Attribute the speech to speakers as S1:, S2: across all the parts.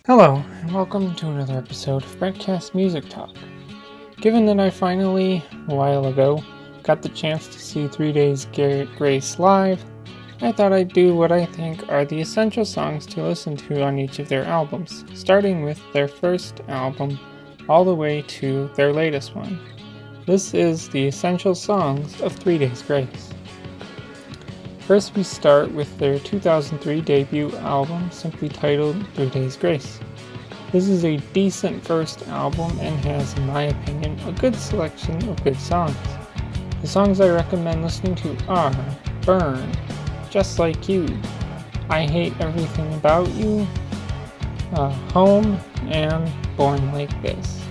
S1: Hello, and welcome to another episode of Broadcast Music Talk. Given that I finally, a while ago, got the chance to see 3 Days Grace live, I thought I'd do what I think are the essential songs to listen to on each of their albums, starting with their first album all the way to their latest one. This is the essential songs of 3 Days Grace. First, we start with their 2003 debut album, simply titled 3 Days Grace. This is a decent first album and has, in my opinion, a good selection of good songs. The songs I recommend listening to are Burn, Just Like You, I Hate Everything About You, Home, and Born Like This.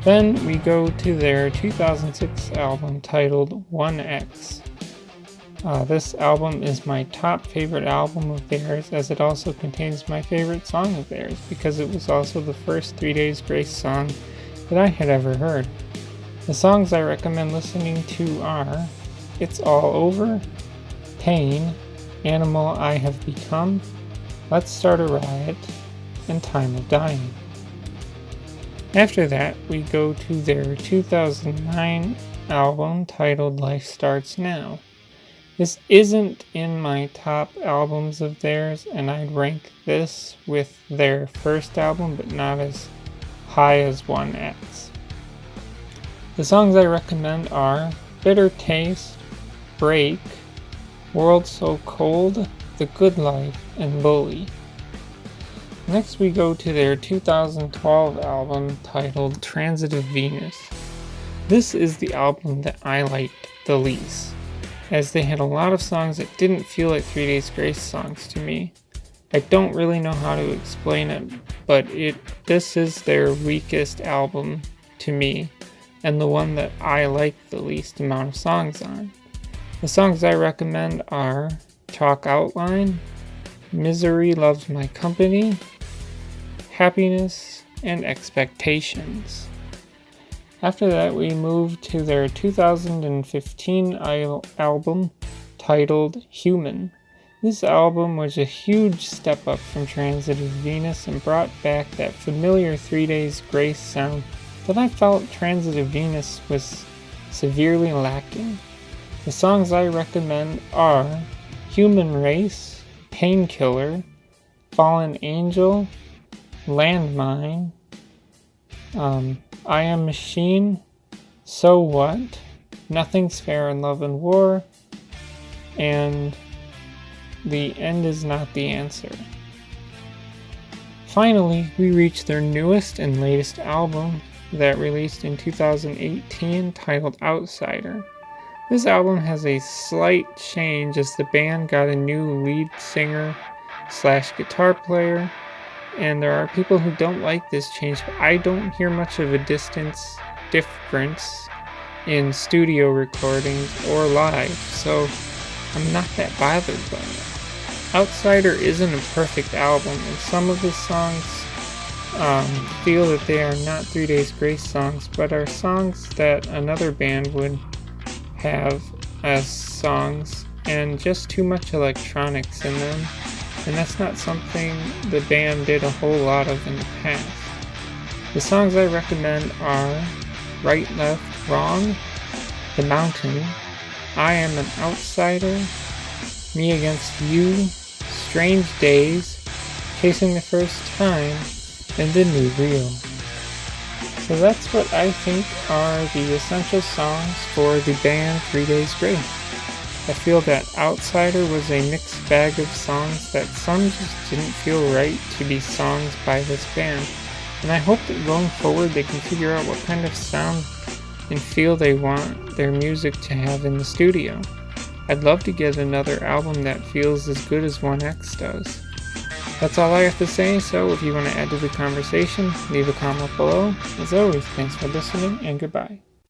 S1: Then we go to their 2006 album titled 1X. This album is my top favorite album of theirs, as it also contains my favorite song of theirs, because it was also the first 3 Days Grace song that I had ever heard. The songs I recommend listening to are It's All Over, Pain, Animal I Have Become, Let's Start a Riot, and Time of Dying. After that, we go to their 2009 album titled Life Starts Now. This isn't in my top albums of theirs, and I'd rank this with their first album, but not as high as 1X. The songs I recommend are Bitter Taste, Break, World So Cold, The Good Life, and Bully. Next we go to their 2012 album titled Transit of Venus. This is the album that I liked the least, as they had a lot of songs that didn't feel like 3 Days Grace songs to me. I don't really know how to explain it, but this is their weakest album to me, and the one that I like the least amount of songs on. The songs I recommend are Chalk Outline, Misery Loves My Company, Happiness, and Expectations. After that, we move to their 2015 album titled Human. This album was a huge step up from Transit of Venus and brought back that familiar 3 Days Grace sound that I felt Transit of Venus was severely lacking. The songs I recommend are Human Race, Painkiller, Fallen Angel, Landmine, I Am Machine, So What, Nothing's Fair in Love and War, and The End Is Not the Answer. Finally, we reach their newest and latest album that released in 2018 titled Outsider. This album has a slight change as the band got a new lead singer / guitar player, and there are people who don't like this change, but I don't hear much of a difference in studio recordings or live, so I'm not that bothered by it. Outsider isn't a perfect album, and some of the songs feel that they are not 3 Days Grace songs, but are songs that another band would have as songs, and just too much electronics in them. And that's not something the band did a whole lot of in the past. The songs I recommend are Right, Left, Wrong, The Mountain, I Am an Outsider, Me Against You, Strange Days, Chasing the First Time, and The New Real. So that's what I think are the essential songs for the band 3 Days Grace. I feel that Outsider was a mixed bag of songs that some just didn't feel right to be songs by this band, and I hope that going forward they can figure out what kind of sound and feel they want their music to have in the studio. I'd love to get another album that feels as good as 1X does. That's all I have to say, so if you want to add to the conversation, leave a comment below. As always, thanks for listening, and goodbye.